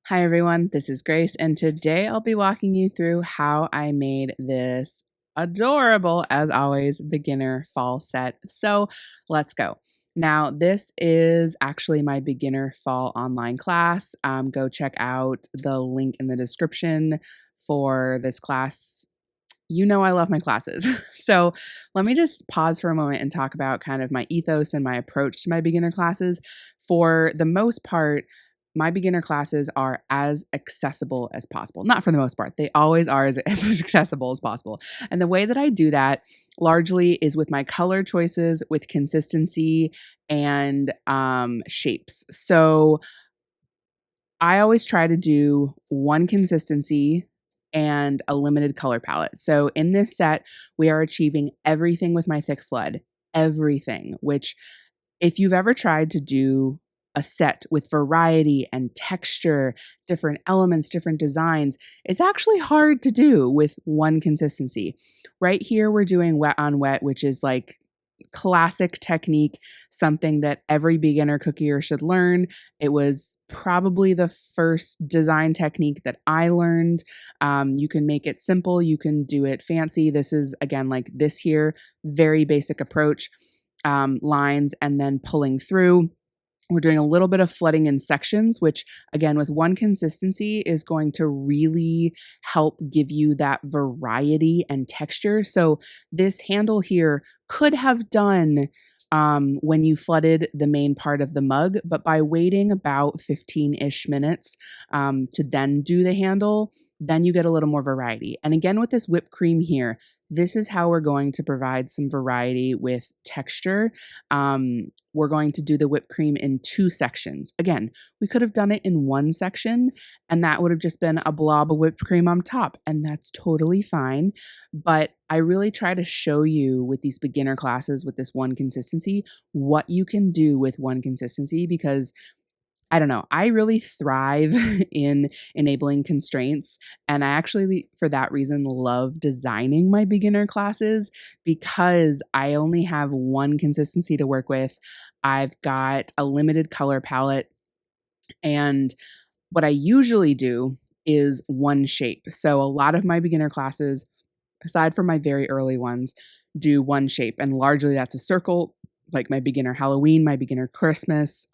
Hi everyone, this is Grace, and today I'll be walking you through how I made this adorable, as always, beginner fall set. So let's go. Now, this is actually my beginner fall online class. Go check out the link in the description for this class. You know I love my classes. So let me just pause for a moment and talk about kind of my ethos and my approach to my beginner classes. For the most part, my beginner classes are as accessible as possible. Not for the most part, they always are as accessible as possible. And the way that I do that largely is with my color choices, with consistency, and shapes. So I always try to do one consistency and a limited color palette. So in this set, we are achieving everything with my thick flood, everything, which if you've ever tried to do a set with variety and texture, different elements, different designs, it's actually hard to do with one consistency. Right here, we're doing wet on wet, which is like classic technique, something that every beginner cookier should learn. It was probably the first design technique that I learned. You can make it simple, you can do it fancy. This is, again, like this here, very basic approach, lines and then pulling through. We're doing a little bit of flooding in sections, which again, with one consistency is going to really help give you that variety and texture. So this handle here could have done when you flooded the main part of the mug, but by waiting about 15-ish minutes to then do the handle, then you get a little more variety. And again, with this whipped cream here, this is how we're going to provide some variety with texture. We're going to do the whipped cream in two sections. Again, we could have done it in one section and that would have just been a blob of whipped cream on top, and that's totally fine. But I really try to show you with these beginner classes with this one consistency, what you can do with one consistency, because I don't know, I really thrive in enabling constraints. And I actually, for that reason, love designing my beginner classes because I only have one consistency to work with. I've got a limited color palette. And what I usually do is one shape. So a lot of my beginner classes, aside from my very early ones, do one shape. And largely that's a circle, like my beginner Halloween, my beginner Christmas.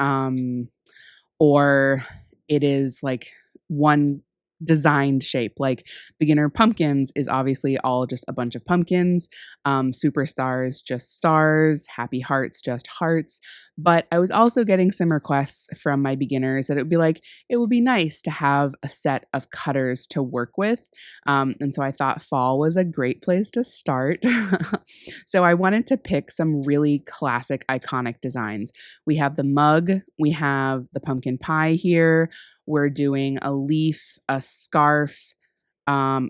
Or it is like one designed shape. Like beginner pumpkins is obviously all just a bunch of pumpkins, superstars just stars, happy hearts just hearts. But I was also getting some requests from my beginners that it would be like, it would be nice to have a set of cutters to work with. And so I thought fall was a great place to start. So I wanted to pick some really classic, iconic designs. We have the mug, we have the pumpkin pie here. We're doing a leaf, a scarf, a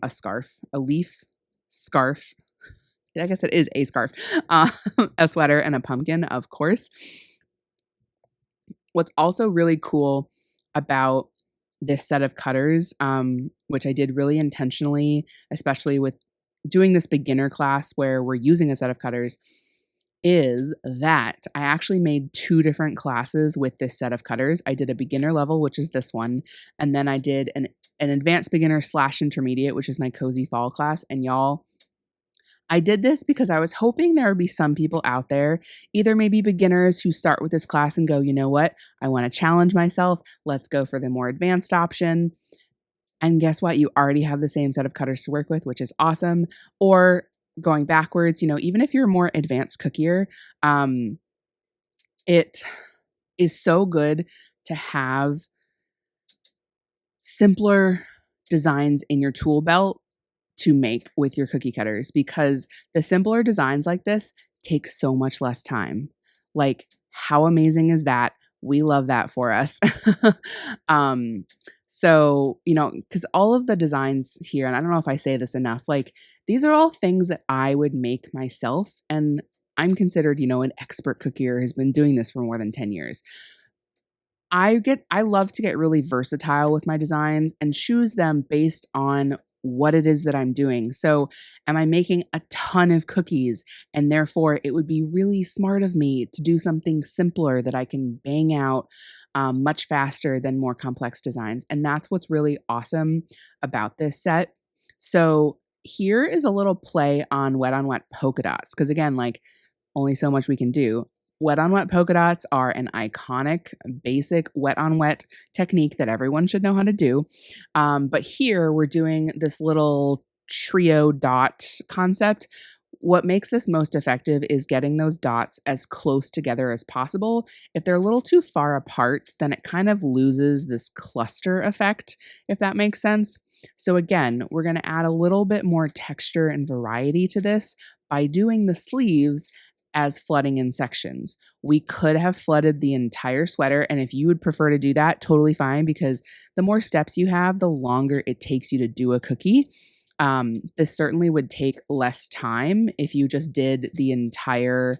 leaf, scarf. I guess it is a scarf, a sweater, and a pumpkin, of course. What's also really cool about this set of cutters, which I did really intentionally, especially with doing this beginner class where we're using a set of cutters, is that I actually made two different classes with this set of cutters. I did a beginner level, which is this one, and then I did an advanced beginner / intermediate, which is my cozy fall class. And y'all, I did this because I was hoping there would be some people out there, either maybe beginners who start with this class and go, you know what, I want to challenge myself. Let's go for the more advanced option. And guess what? You already have the same set of cutters to work with, which is awesome. Or going backwards, even if you're a more advanced cookier, it is so good to have simpler designs in your tool belt to make with your cookie cutters, because the simpler designs like this take so much less time. Like, how amazing is that? We love that for us. So, because all of the designs here, and I don't know if I say this enough, like these are all things that I would make myself. And I'm considered, an expert cookier, has been doing this for more than 10 years. I love to get really versatile with my designs and choose them based on what it is that I'm doing. So, am I making a ton of cookies? And therefore, it would be really smart of me to do something simpler that I can bang out much faster than more complex designs. And that's what's really awesome about this set. So, here is a little play on wet polka dots. Because again, like, only so much we can do. Wet on wet polka dots are an iconic, basic wet on wet technique that everyone should know how to do. But here we're doing this little trio dot concept. What makes this most effective is getting those dots as close together as possible. If they're a little too far apart, then it kind of loses this cluster effect, if that makes sense. So again, we're going to add a little bit more texture and variety to this by doing the sleeves as flooding in sections. We could have flooded the entire sweater, and if you would prefer to do that, totally fine, because the more steps you have, the longer it takes you to do a cookie. This certainly would take less time if you just did the entire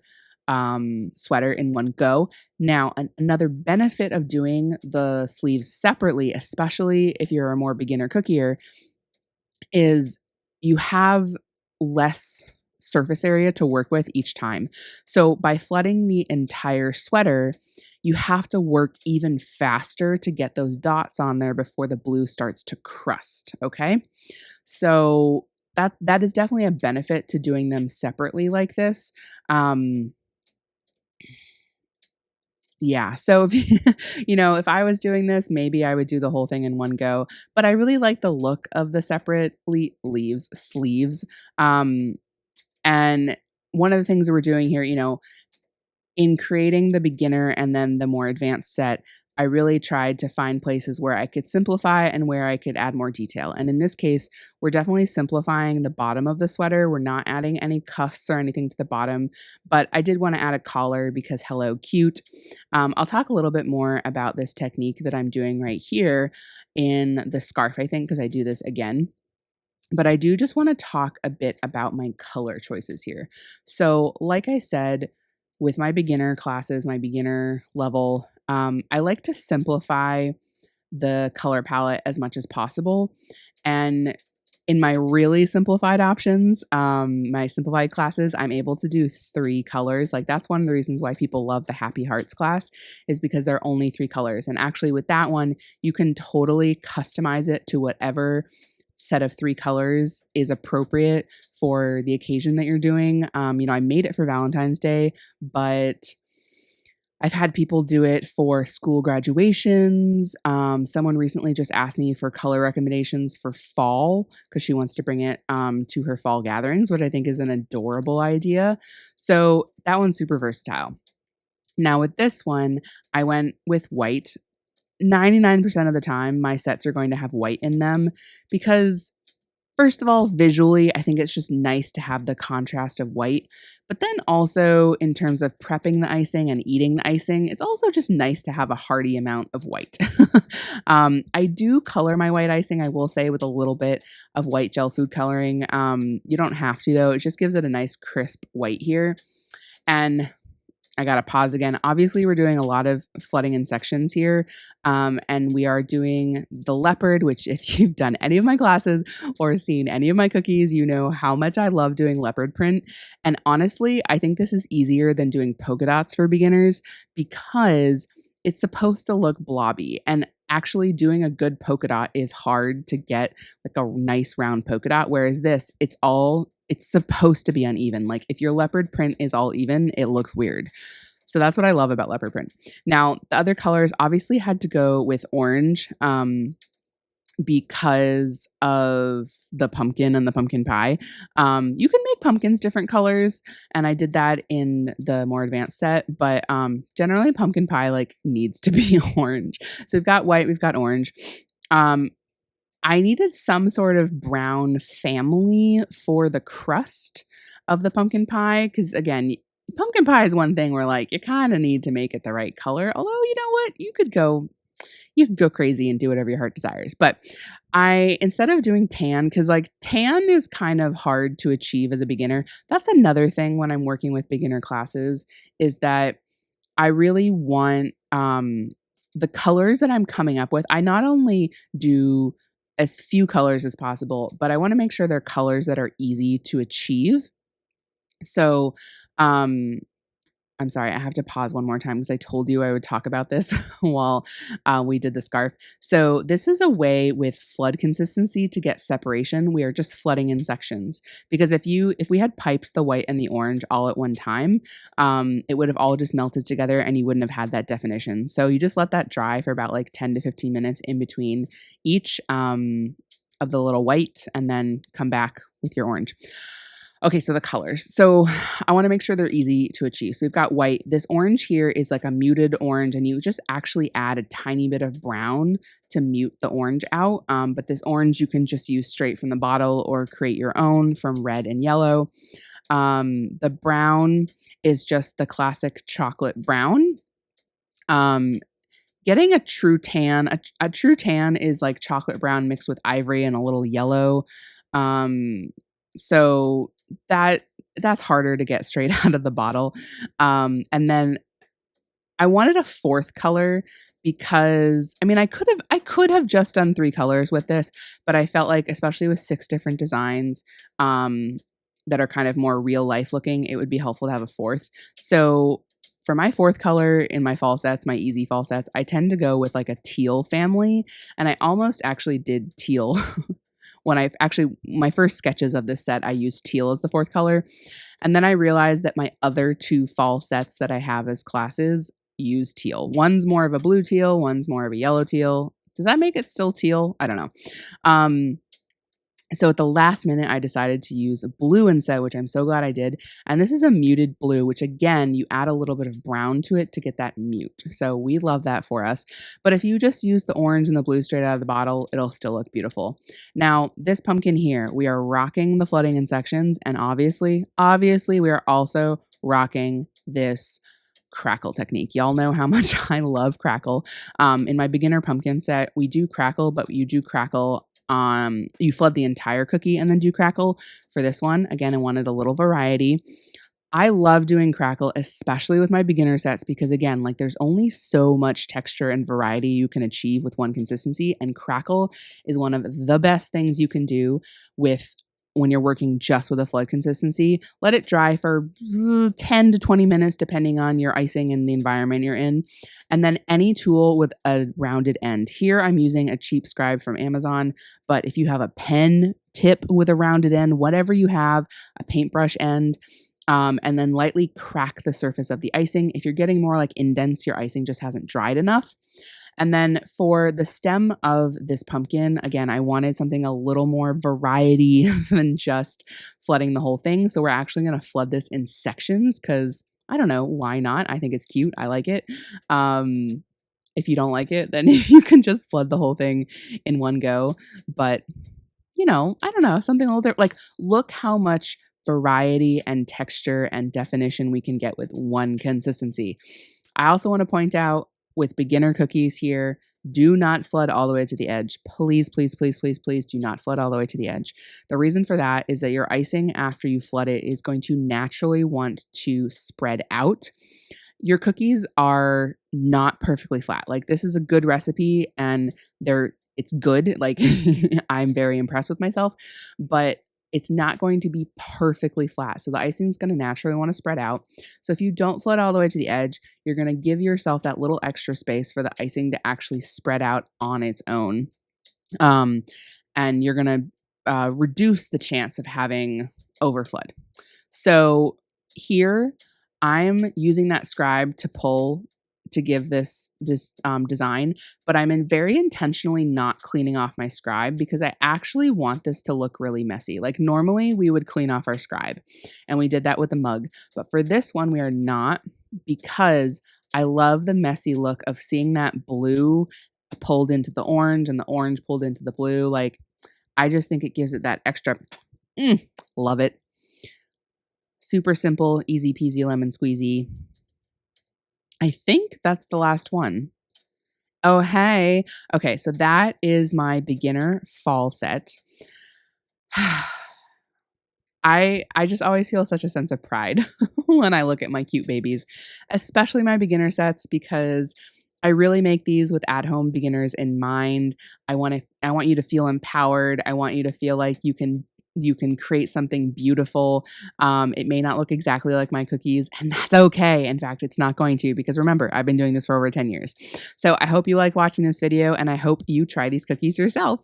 sweater in one go. Now, another benefit of doing the sleeves separately, especially if you're a more beginner cookier, is you have less surface area to work with each time. So by flooding the entire sweater, you have to work even faster to get those dots on there before the blue starts to crust, okay? So that is definitely a benefit to doing them separately like this. Yeah, so if if I was doing this, maybe I would do the whole thing in one go, but I really like the look of the separate sleeves. And one of the things that we're doing here, in creating the beginner and then the more advanced set, I really tried to find places where I could simplify and where I could add more detail. And in this case, we're definitely simplifying the bottom of the sweater. We're not adding any cuffs or anything to the bottom, but I did want to add a collar because hello, cute. I'll talk a little bit more about this technique that I'm doing right here in the scarf, I think, because I do this again. But I do just want to talk a bit about my color choices here. So, like I said, with my beginner classes, my beginner level, I like to simplify the color palette as much as possible. And in my really simplified options, my simplified classes, I'm able to do 3 colors. Like that's one of the reasons why people love the Happy Hearts class, is because there are only 3 colors. And actually with that one, you can totally customize it to whatever set of 3 colors is appropriate for the occasion that you're doing. I made it for Valentine's Day, but I've had people do it for school graduations. Someone recently just asked me for color recommendations for fall because she wants to bring it to her fall gatherings, which I think is an adorable idea. So that one's super versatile. Now with this one, I went with white. 99% of the time, my sets are going to have white in them because, first of all, visually, I think it's just nice to have the contrast of white. But then also, in terms of prepping the icing and eating the icing, it's also just nice to have a hearty amount of white. I do color my white icing, I will say, with a little bit of white gel food coloring. You don't have to, though. It just gives it a nice crisp white here. And I got to pause again. Obviously, we're doing a lot of flooding in sections here, and we are doing the leopard, which if you've done any of my classes or seen any of my cookies, you know how much I love doing leopard print. And honestly, I think this is easier than doing polka dots for beginners because it's supposed to look blobby. And actually doing a good polka dot is hard to get like a nice round polka dot, whereas this, it's supposed to be uneven. Like if your leopard print is all even, it looks weird. So that's what I love about leopard print. Now, the other colors obviously had to go with orange because of the pumpkin and the pumpkin pie. You can make pumpkins different colors, and I did that in the more advanced set, but generally pumpkin pie like needs to be orange. So we've got white, we've got orange. I needed some sort of brown family for the crust of the pumpkin pie because, again, pumpkin pie is one thing where like you kind of need to make it the right color. Although, you know what? You could go crazy and do whatever your heart desires. But instead of doing tan, because like tan is kind of hard to achieve as a beginner. That's another thing when I'm working with beginner classes is that I really want the colors that I'm coming up with. I not only do as few colors as possible, but I want to make sure they're colors that are easy to achieve. So, um, I'm sorry, I have to pause one more time because I told you I would talk about this while we did the scarf. So this is a way with flood consistency to get separation. We are just flooding in sections because if we had piped the white and the orange all at one time, it would have all just melted together and you wouldn't have had that definition. So you just let that dry for about like 10 to 15 minutes in between each of the little white and then come back with your orange. Okay, so the colors. So I want to make sure they're easy to achieve. So we've got white. This orange here is like a muted orange, and you just actually add a tiny bit of brown to mute the orange out. But this orange you can just use straight from the bottle or create your own from red and yellow. The brown is just the classic chocolate brown. Getting a true tan, a true tan is like chocolate brown mixed with ivory and a little yellow. So that's harder to get straight out of the bottle. And then I wanted a fourth color because I mean I could have just done 3 colors with this, but I felt like especially with 6 different designs that are kind of more real life looking, it would be helpful to have a fourth. So for my fourth color in my fall sets, my easy fall sets, I tend to go with like a teal family, and I almost actually did teal when my first sketches of this set, I used teal as the fourth color. And then I realized that my other 2 fall sets that I have as classes use teal. One's more of a blue teal, one's more of a yellow teal. Does that make it still teal? I don't know. So at the last minute, I decided to use blue instead, which I'm so glad I did. And this is a muted blue, which again, you add a little bit of brown to it to get that mute. So we love that for us. But if you just use the orange and the blue straight out of the bottle, it'll still look beautiful. Now, this pumpkin here, we are rocking the flooding in sections. And obviously, we are also rocking this Crackle technique. Y'all know how much I love Crackle. In my beginner pumpkin set, we do Crackle, but you do Crackle you flood the entire cookie and then do Crackle. For this one, again, I wanted a little variety. I love doing Crackle, especially with my beginner sets, because again, like there's only so much texture and variety you can achieve with one consistency, and Crackle is one of the best things you can do when you're working just with a flood consistency. Let it dry for 10 to 20 minutes, depending on your icing and the environment you're in. And then any tool with a rounded end. Here I'm using a cheap scribe from Amazon, but if you have a pen tip with a rounded end, whatever you have, a paintbrush end, and then lightly crack the surface of the icing. If you're getting more like indents, your icing just hasn't dried enough. And then for the stem of this pumpkin, again, I wanted something a little more variety than just flooding the whole thing. So we're actually going to flood this in sections because I don't know, why not? I think it's cute. I like it. If you don't like it, then you can just flood the whole thing in one go. But, I don't know, something a little different. Like, look how much variety and texture and definition we can get with one consistency. I also want to point out, with beginner cookies here, do not flood all the way to the edge. Please, please, please, please, please do not flood all the way to the edge. The reason for that is that your icing, after you flood it, is going to naturally want to spread out. Your cookies are not perfectly flat. Like, this is a good recipe and it's good. Like, I'm very impressed with myself, but it's not going to be perfectly flat. So the icing is going to naturally want to spread out. So if you don't flood all the way to the edge, you're going to give yourself that little extra space for the icing to actually spread out on its own. And you're going to reduce the chance of having overflood. So here I'm using that scribe to give this design, but I'm very intentionally not cleaning off my scribe because I actually want this to look really messy. Like normally we would clean off our scribe, and we did that with the mug, but for this one we are not, because I love the messy look of seeing that blue pulled into the orange and the orange pulled into the blue. Like, I just think it gives it that extra, love it. Super simple, easy peasy lemon squeezy. I think that's the last one. Oh, hey. Okay, so that is my beginner fall set. I just always feel such a sense of pride when I look at my cute babies, especially my beginner sets, because I really make these with at-home beginners in mind. I want you to feel empowered. I want you to feel like you can create something beautiful. It may not look exactly like my cookies, and that's okay. In fact, it's not going to, because remember, I've been doing this for over 10 years. So I hope you like watching this video, and I hope you try these cookies yourself.